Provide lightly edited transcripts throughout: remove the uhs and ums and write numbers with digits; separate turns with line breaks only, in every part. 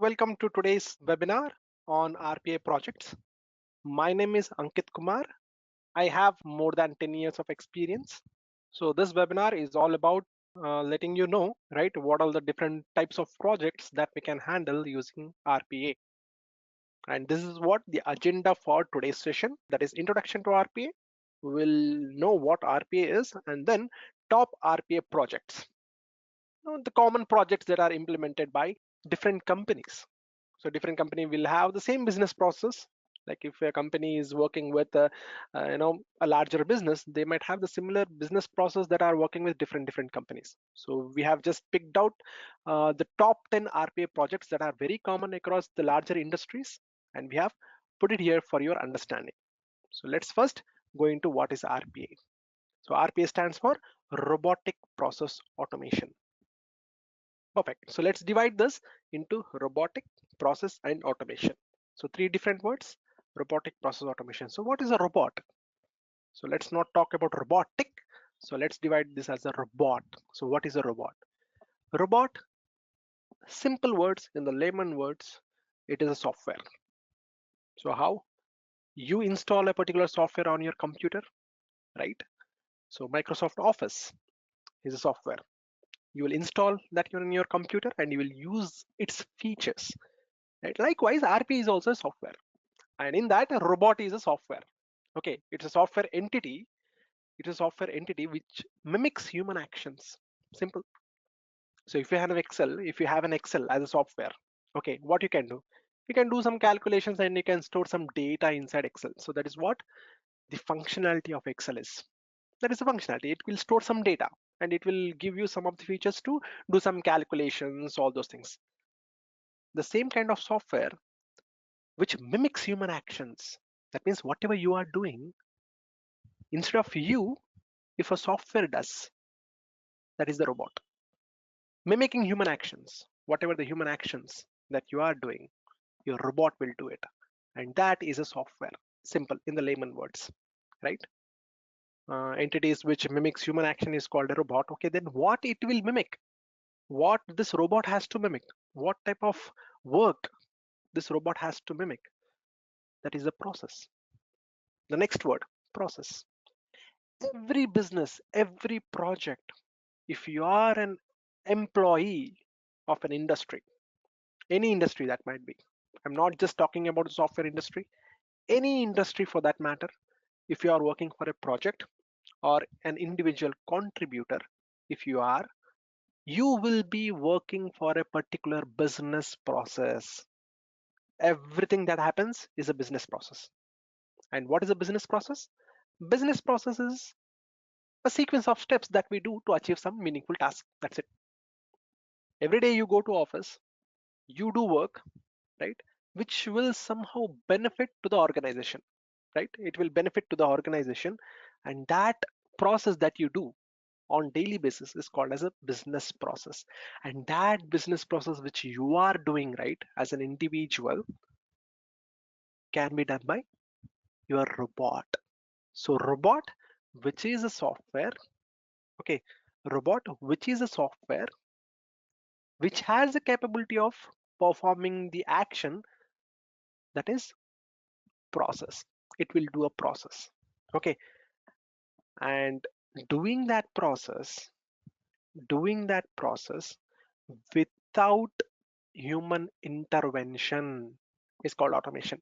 Welcome to today's webinar on RPA projects. My name is Ankit Kumar. I have more than 10 years of experience. So this webinar is all about letting you know, right, what are the different types of projects that we can handle using RPA. And this is what the agenda for today's session, that is introduction to RPA. We'll know what RPA is and then top RPA projects. The common projects that are implemented by different companies. So different company will have the same business process. Like if a company is working with a larger business, they might have the similar business process that are working with different companies. So we have just picked out the top 10 RPA projects that are very common across the larger industries, and we have put it here for your understanding. So let's first go into what is RPA. So RPA stands for Robotic Process Automation. Perfect. So let's divide this into robotic, process, and automation. So three different words: robotic, process, automation. So what is a robot? So let's not talk about robotic. So let's divide this as a robot. So what is a robot? Robot, simple words, in the layman words, it is a software. So how? You install a particular software on your computer, right? So Microsoft Office is a software. You will install that in your computer and you will use its features. Right? Likewise, RP is also a software, and in that, a robot is a software. Okay, it's a software entity. It is a software entity which mimics human actions. Simple. So if you have an Excel as a software, okay, what you can do? You can do some calculations and you can store some data inside Excel. So that is what the functionality of Excel is. That is the functionality. It will store some data and it will give you some of the features to do some calculations, all those things. The same kind of software which mimics human actions. That means whatever you are doing, instead of you, if a software does, that is the robot. Mimicking human actions, whatever the human actions that you are doing, your robot will do it. And that is a software, simple in the layman words, right? Entities which mimics human action is called a robot. Okay, then what it will mimic? What this robot has to mimic? What type of work this robot has to mimic? That is the process. The next word, process. Every business, every project, if you are an employee of an industry, any industry that might be, I'm not just talking about the software industry, any industry for that matter, if you are working for a project or an individual contributor, if you are, you will be working for a particular business process. Everything that happens is a business process. And what is a business process? Business process is a sequence of steps that we do to achieve some meaningful task. That's it. Every day you go to office, you do work, right, which will somehow benefit to the organization, right? It will benefit to the organization, and that process that you do on daily basis is called as a business process. And that business process which you are doing, right, as an individual, can be done by your robot. So robot, which is a software, okay, robot which is a software which has the capability of performing the action, that is process. It will do a process, okay, and doing that process without human intervention is called automation.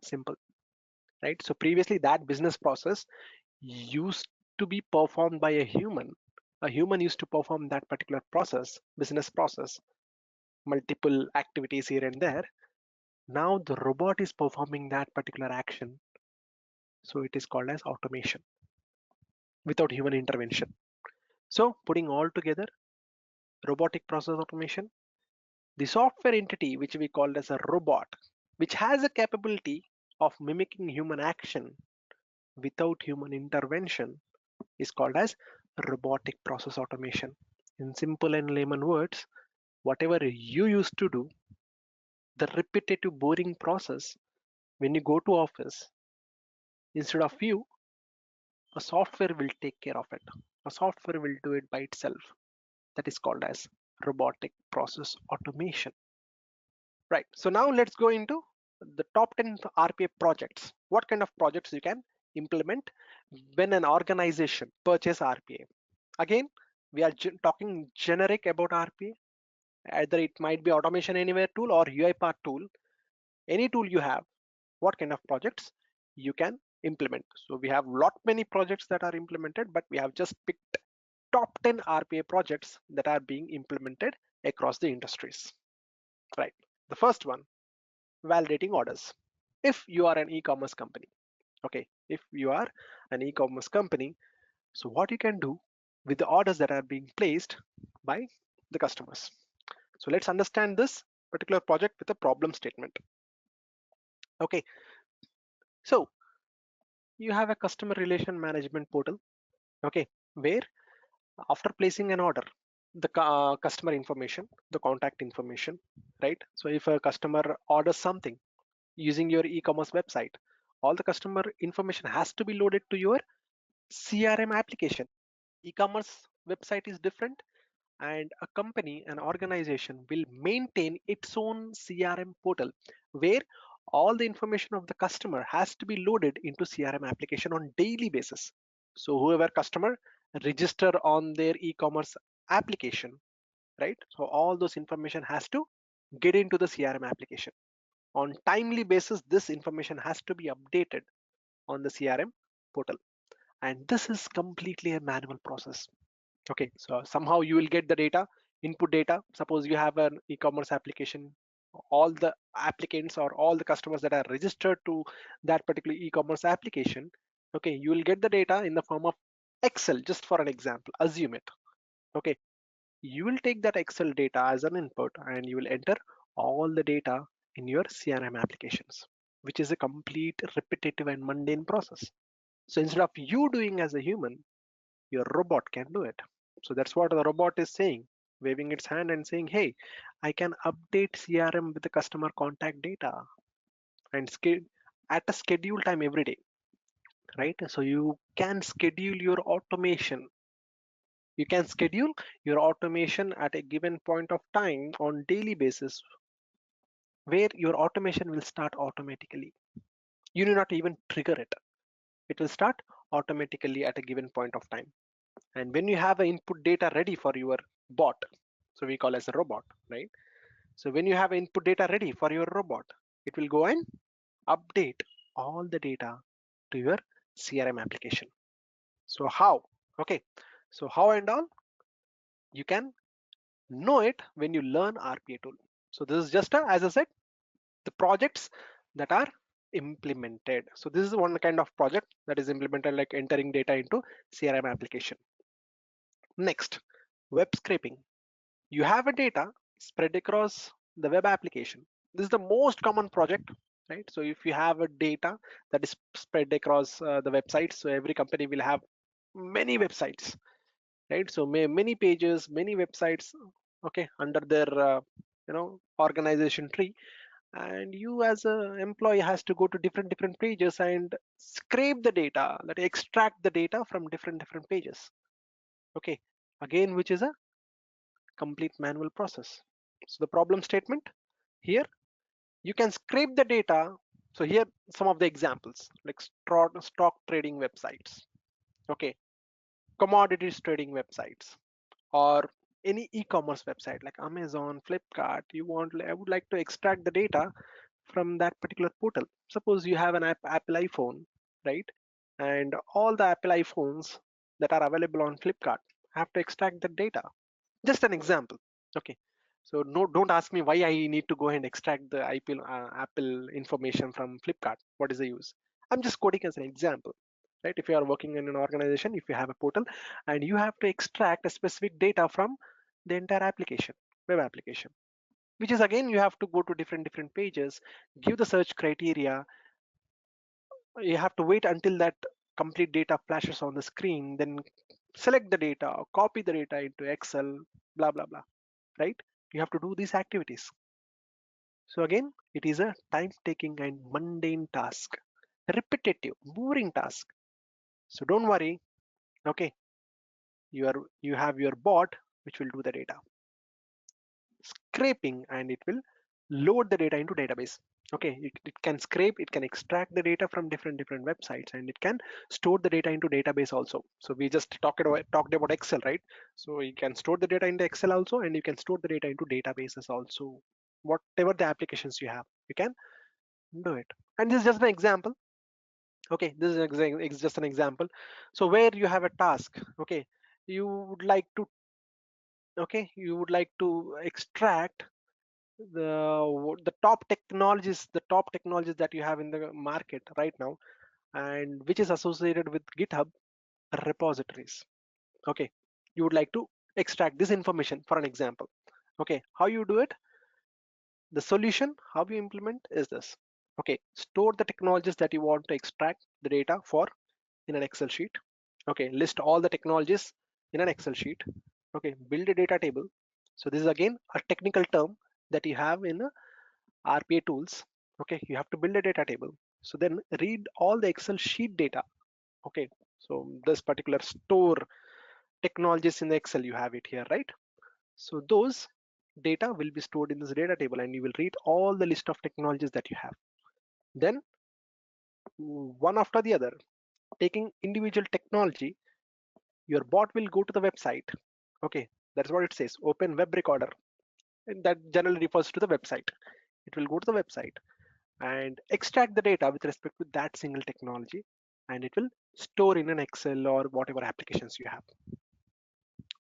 Simple, right? So previously that business process used to be performed by a human. A human used to perform that particular process, business process, multiple activities here and there. Now the robot is performing that particular action, so it is called as automation without human intervention. So putting all together, robotic process automation, the software entity which we call as a robot, which has a capability of mimicking human action without human intervention, is called as robotic process automation. In simple and layman words, whatever you used to do, the repetitive boring process, when you go to office, instead of you, a software will take care of it. A software will do it by itself. That is called as robotic process automation. Right. So now let's go into the top 10 RPA projects. What kind of projects you can implement when an organization purchase RPA? Again, we are talking generic about RPA. Either it might be Automation Anywhere tool or UiPath tool. Any tool you have, what kind of projects you can implement. So we have lot many projects that are implemented, but we have just picked top 10 RPA projects that are being implemented across the industries. Right. The first one, validating orders. If you are an e-commerce company, okay, if you are an e-commerce company, so what you can do with the orders that are being placed by the customers. So let's understand this particular project with a problem statement. Okay, so you have a customer relation management portal, okay, where after placing an order, the customer information, the contact information, right? So if a customer orders something using your e-commerce website, all the customer information has to be loaded to your CRM application. E-commerce website is different, and a company, an organization will maintain its own CRM portal where all the information of the customer has to be loaded into CRM application on daily basis. So whoever customer register on their e-commerce application, right? So all those information has to get into the CRM application. On timely basis, this information has to be updated on the CRM portal. And this is completely a manual process. Okay, so somehow you will get the data, input data. Suppose you have an e-commerce application, all the applicants or all the customers that are registered to that particular e-commerce application, okay, you will get the data in the form of Excel, just for an example, assume it. Okay, you will take that Excel data as an input and you will enter all the data in your CRM applications, which is a complete repetitive and mundane process. So instead of you doing as a human, your robot can do it. So that's what the robot is saying, waving its hand and saying, hey, I can update CRM with the customer contact data and at a scheduled time every day, right? So you can schedule your automation. You can schedule your automation at a given point of time on daily basis where your automation will start automatically. You do not even trigger it. It will start automatically at a given point of time. And when you have a input data ready for your bot, so we call as a robot, right? So when you have input data ready for your robot, it will go and update all the data to your CRM application. So how? Okay, so how and all? You can know it when you learn RPA tool. So this is just as I said, the projects that are implemented. So this is one kind of project that is implemented, like entering data into CRM application. Next, web scraping. You have a data spread across the web application. This is the most common project, right? So if you have a data that is spread across the websites, so every company will have many websites, right? So many pages, many websites, okay, under their organization tree, and you as a employee has to go to different pages and scrape the data, that extract the data from different pages, okay, again, which is a complete manual process. So the problem statement here, you can scrape the data. So here some of the examples, like stock trading websites, okay, commodities trading websites, or any e-commerce website like Amazon, Flipkart. I would like to extract the data from that particular portal. Suppose you have an Apple iPhone, right? And all the Apple iPhones that are available on Flipkart have to extract the data. Just an example. Okay. So no, don't ask me why I need to go and extract the Apple information from Flipkart. What is the use? I'm just quoting as an example, right? If you are working in an organization, if you have a portal and you have to extract a specific data from the entire application, web application, which is again, you have to go to different pages, give the search criteria. You have to wait until that complete data flashes on the screen, then select the data or copy the data into Excel, blah, blah, blah, right? You have to do these activities. So again, it is a time-taking and mundane task, repetitive, boring task. So don't worry, okay, you have your bot which will do the data scraping and it will load the data into database. Okay, it can scrape, it can extract the data from different websites, and it can store the data into database also. So we just talked about Excel, right? So you can store the data into Excel also, and you can store the data into databases also. Whatever the applications you have, you can do it. And this is just an example. Okay, this is it's just an example. So where you have a task, okay, you would like to, okay, you would like to extract the top technologies that you have in the market right now, and which is associated with GitHub repositories. Okay, you would like to extract this information for an example. Okay, how you do it? The solution, how you implement is this. Okay, store the technologies that you want to extract the data for in an Excel sheet. Okay, list all the technologies in an Excel sheet. Okay, build a data table. So this is again a technical term that you have in RPA tools. Okay, you have to build a data table. So then read all the Excel sheet data. Okay, so this particular store technologies in the Excel, you have it here, right? So those data will be stored in this data table, and you will read all the list of technologies that you have. Then one after the other, taking individual technology, your bot will go to the website. Okay, that's what it says, open web recorder, and that generally refers to the website. It will go to the website and extract the data with respect to that single technology, and it will store in an Excel or whatever applications you have.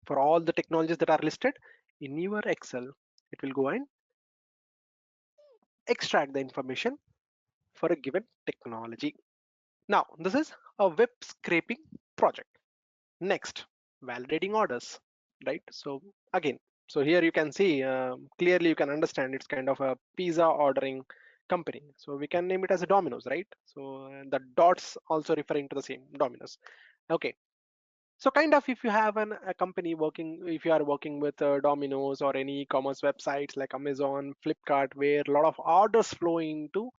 For all the technologies that are listed in your Excel, it will go and extract the information for a given technology. Now, this is a web scraping project. Next, validating orders, right? So again, so here you can see clearly, you can understand it's kind of a pizza ordering company. So we can name it as a Domino's, right? So the dots also referring to the same Domino's. Okay, so kind of if you have a company working, if you are working with Domino's or any e-commerce websites like Amazon, Flipkart, where a lot of orders flow into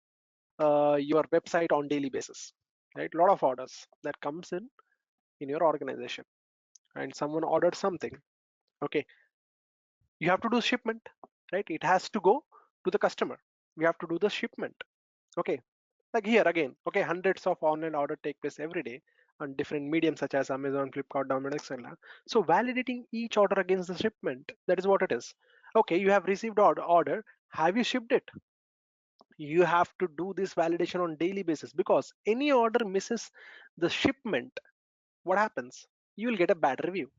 your website on daily basis, right? A lot of orders that comes in your organization, and someone ordered something. Okay, you have to do shipment, right? It has to go to the customer. We have to do the shipment. Okay, like here again, okay, hundreds of online order take place every day on different mediums such as Amazon, Flipkart, Domino's, etc. So validating each order against the shipment, that is what it is. Okay, you have received order, have you shipped it? You have to do this validation on daily basis, because any order misses the shipment, what happens? You will get a bad review,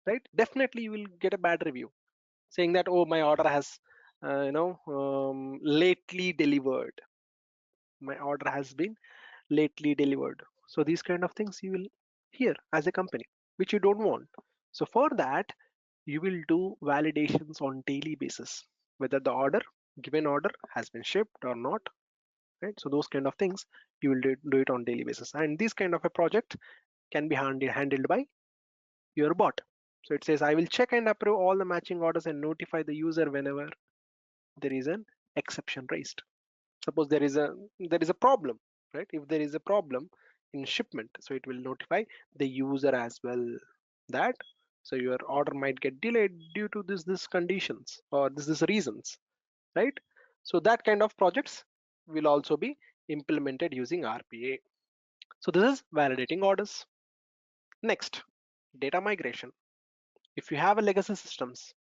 right? Definitely you will get a bad review saying that, oh, my order has lately delivered, my order has been lately delivered. So these kind of things you will hear as a company, which you don't want. So for that, you will do validations on daily basis, whether the given order has been shipped or not, right? So those kind of things you will do it on daily basis, and this kind of a project can be handled by your bot. So it says, I will check and approve all the matching orders and notify the user whenever there is an exception raised. Suppose there is a problem, right? If there is a problem in shipment, so it will notify the user as well, that so your order might get delayed due to this conditions or this reasons, right? So that kind of projects will also be implemented using RPA. So this is validating orders. Next, data migration. If you have a legacy systems,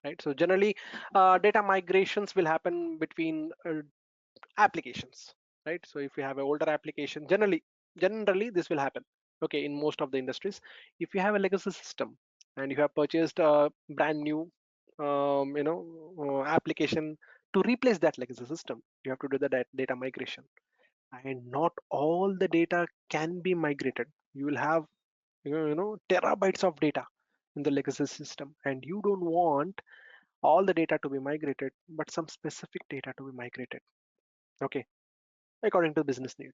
right? So generally, data migrations will happen between applications, right? So if you have an older application, generally this will happen. Okay, in most of the industries, if you have a legacy system and you have purchased a brand new application to replace that legacy system, you have to do the data migration, and not all the data can be migrated. You will have terabytes of data in the legacy system, and you don't want all the data to be migrated, but some specific data to be migrated, okay, according to business need.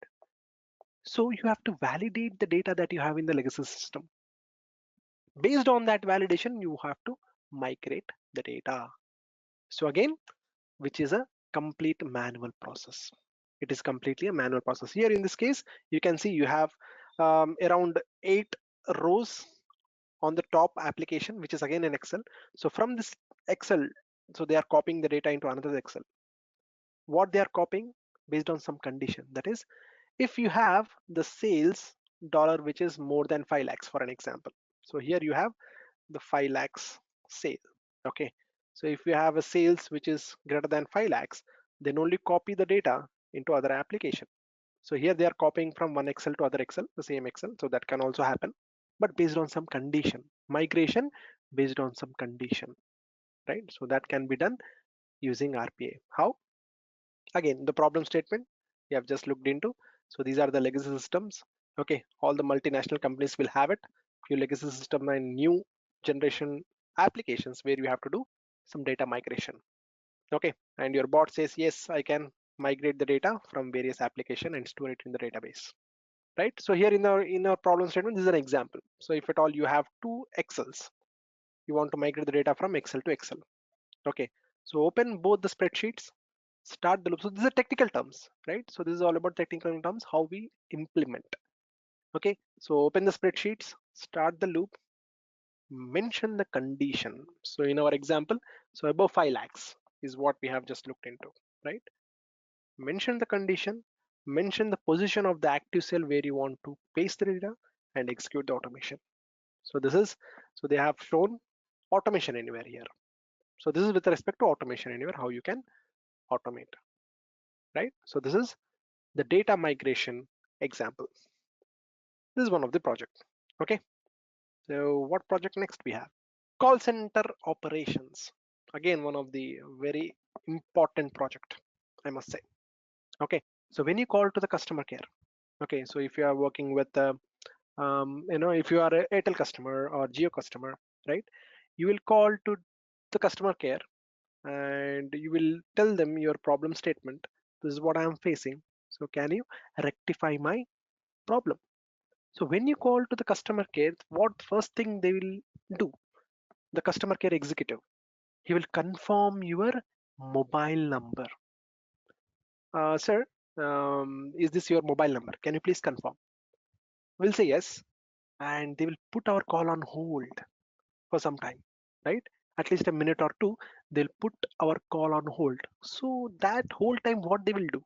So you have to validate the data that you have in the legacy system. Based on that validation, you have to migrate the data. So again, which is a complete manual process. It is completely a manual process. Here in this case, you can see you have around 8 rows on the top application, which is again in Excel. So from this Excel, so they are copying the data into another Excel. what they are copying based on some condition. That is, if you have the sales dollar which is more than 5 lakhs for an example. So here you have the 5 lakhs sale. Okay. So if you have a sales which is greater than 5 lakhs, then only copy the data into other application. So here they are copying from one Excel to other Excel, the same Excel. So that can also happen, but based on some condition. Migration based on some condition, right? So that can be done using RPA. How? Again, the problem statement we have just looked into. So these are the legacy systems. Okay, all the multinational companies will have it. Few legacy system and new generation applications where you have to do some data migration. Okay, and your bot says yes, I can migrate the data from various application and store it in the database. Right. So here in our problem statement, this is an example. So if at all you have two Excels, you want to migrate the data from Excel to Excel. Okay. So open both the spreadsheets, start the loop. So these are technical terms, right? So this is all about technical terms, how we implement. Okay. So open the spreadsheets, start the loop, mention the condition. So in our example, so above 5 lakhs is what we have just looked into, right? Mention the condition, mention the position of the active cell where you want to paste the data and execute the automation. So this is, so they have shown automation anywhere here. So this is with respect to automation anywhere, how you can automate, right? So this is the data migration example. This is one of the project. Okay. So what project next we have? Call center operations. Again, one of the very important project, I must say. Okay. So when you call to the customer care, okay, so if you are working with if you are a Airtel customer or Geo customer, right, you will call to the customer care and you will tell them your problem statement. This is what I am facing, so can you rectify my problem? So when you call to the customer care, what first thing they will do? The customer care executive, he will confirm your mobile number. Sir, is this your mobile number? Can you please confirm? We'll say yes, and they will put our call on hold for some time, right? At least a minute or two, they'll put our call on hold. So that whole time, what they will do,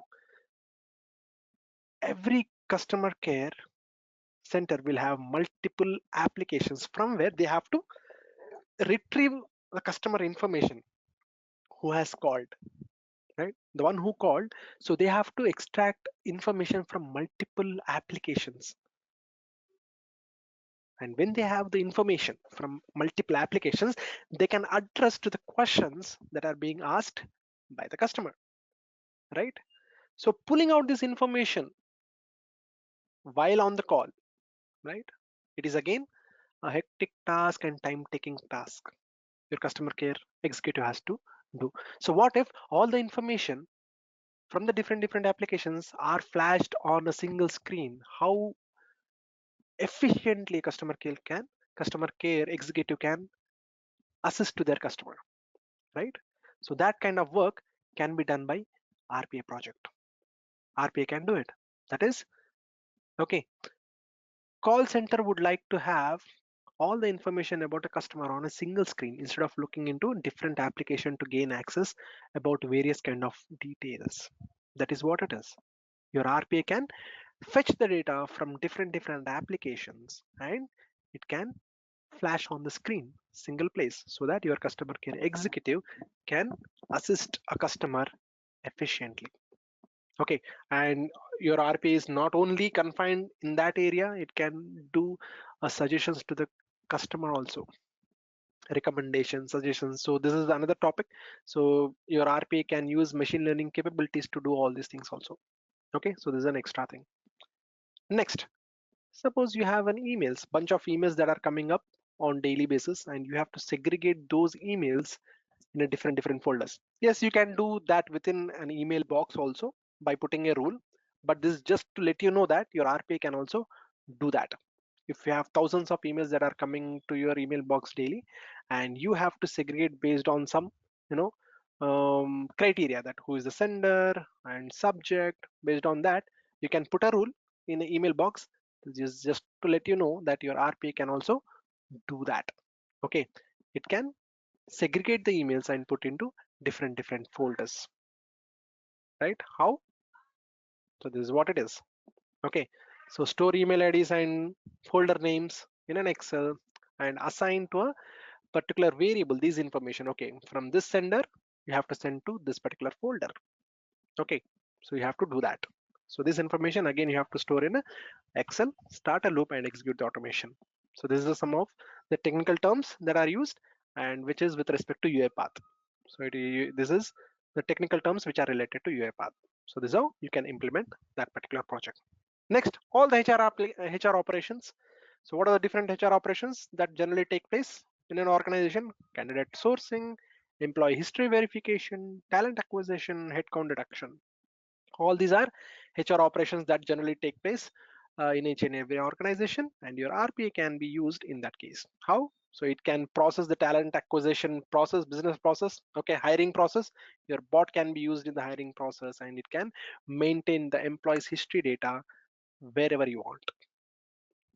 every customer care center will have multiple applications from where they have to retrieve the customer information who has called, right? The one who called. So they have to extract information from multiple applications. And when they have the information from multiple applications, they can address to the questions that are being asked by the customer, right? So pulling out this information while on the call, right? It is again a hectic task and time-taking task your customer care executive has to do. So what if all the information from the different applications are flashed on a single screen? How efficiently customer care executive can assist to their customer, right? So that kind of work can be done by RPA project. RPA can do it. That is, okay, call center would like to have all the information about a customer on a single screen instead of looking into different application to gain access about various kind of details. That is what it is. Your RPA can fetch the data from different applications and it can flash on the screen single place so that your customer care executive can assist a customer efficiently. Okay, and your RPA is not only confined in that area, it can do suggestions to the customer also, recommendations, suggestions. So this is another topic. So your RPA can use machine learning capabilities to do all these things also. Okay, so this is an extra thing. Next, suppose you have an emails, bunch of emails that are coming up on daily basis, and you have to segregate those emails in a different folders. Yes, you can do that within an email box also by putting a rule, but this is just to let you know that your RPA can also do that. If you have thousands of emails that are coming to your email box daily and you have to segregate based on some you know criteria, that who is the sender and subject, based on that you can put a rule in the email box. This is just to let you know that your RPA can also do that. Okay, it can segregate the emails and put into different folders. right? How? So this is what it is. Okay, so store email IDs and folder names in an Excel and assign to a particular variable these information. Okay, from this sender you have to send to this particular folder. Okay, so you have to do that. So this information again you have to store in a Excel, start a loop and execute the automation. So this is some of the technical terms that are used and which is with respect to UiPath. So this is the technical terms which are related to UiPath. So this is how you can implement that particular project. Next, all the HR operations. So what are the different HR operations that generally take place in an organization? Candidate sourcing, employee history verification, talent acquisition, headcount reduction. All these are HR operations that generally take place in each and every organization, and your RPA can be used in that case. How? So it can process the talent acquisition process, business process, okay, hiring process. Your bot can be used in the hiring process, and it can maintain the employee's history data wherever you want.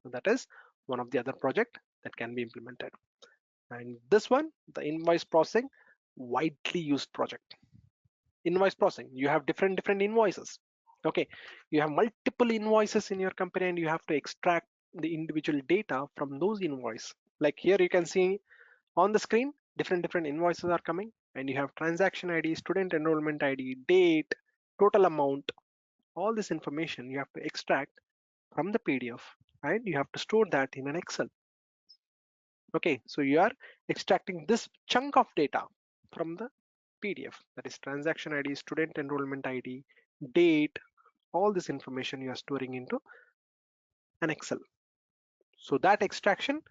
So that is one of the other project that can be implemented. And this one, the invoice processing, widely used project. Invoice processing, you have different invoices. Okay, you have multiple invoices in your company and you have to extract the individual data from those invoices. Like here you can see on the screen different invoices are coming and you have transaction ID, student enrollment ID, date, total amount. All this information you have to extract from the PDF and you have to store that in an Excel. Okay, so you are extracting this chunk of data from the PDF, that is transaction ID, student enrollment ID, date, all this information you are storing into an Excel. So that extraction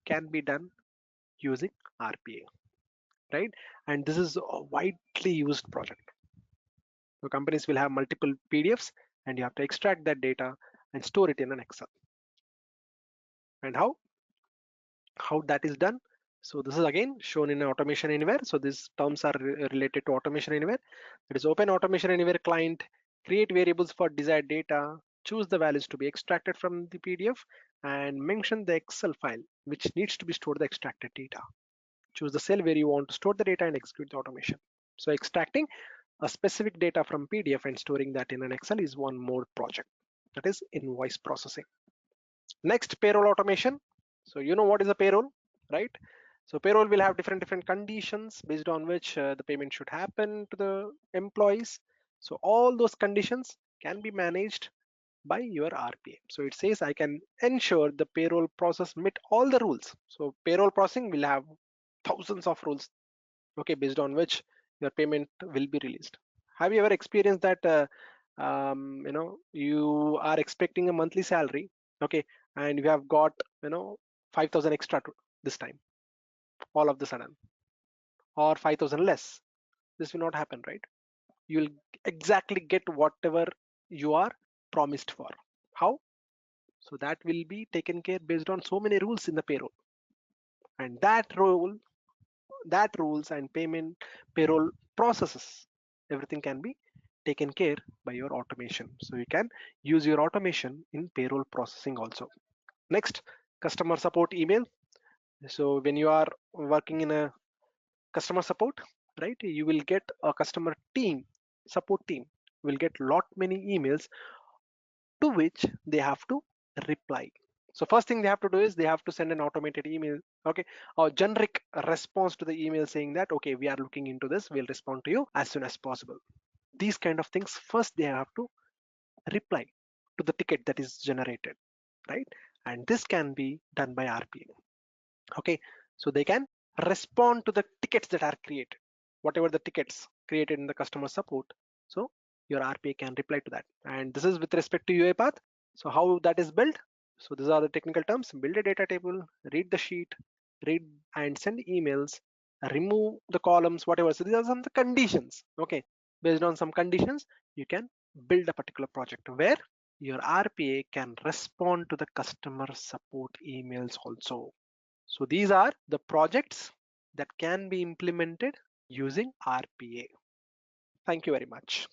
can be done using RPA, right? And this is a widely used project. So companies will have multiple PDFs and you have to extract that data and store it in an Excel. And how that is done? So this is again shown in Automation Anywhere. So these terms are related to Automation Anywhere. It is open Automation Anywhere client, create variables for desired data, choose the values to be extracted from the PDF and mention the Excel file which needs to be stored the extracted data. Choose the cell where you want to store the data and execute the automation. So extracting a specific data from PDF and storing that in an Excel is one more project, that is invoice processing. Next, payroll automation. So you know what is a payroll, right? So payroll will have different conditions based on which the payment should happen to the employees. So all those conditions can be managed by your RPA. So it says I can ensure the payroll process meet all the rules. So payroll processing will have thousands of rules, okay, based on which your payment will be released. Have you ever experienced that you are expecting a monthly salary, okay, and you have got 5,000 extra this time all of the sudden, or 5,000 less? This will not happen, right? You will exactly get whatever you are promised for. How? So that will be taken care based on so many rules in the payroll, and that rules and payroll processes, everything can be taken care by your automation. So you can use your automation in payroll processing also. Next, customer support email. So when you are working in a customer support, right, you will get a customer team, support team will get lot many emails to which they have to reply. So first thing they have to do is they have to send an automated email, okay, or generic response to the email saying that, okay, we are looking into this, we'll respond to you as soon as possible. These kind of things, first they have to reply to the ticket that is generated, right? And this can be done by RPA. Okay, so they can respond to the tickets that are created, whatever the tickets created in the customer support. So your RPA can reply to that. And this is with respect to UiPath. So how that is built? So these are the technical terms: build a data table, read the sheet, read and send emails, remove the columns, whatever. So these are some of the conditions. Okay, based on some conditions you can build a particular project where your RPA can respond to the customer support emails also. So these are the projects that can be implemented using RPA. Thank you very much.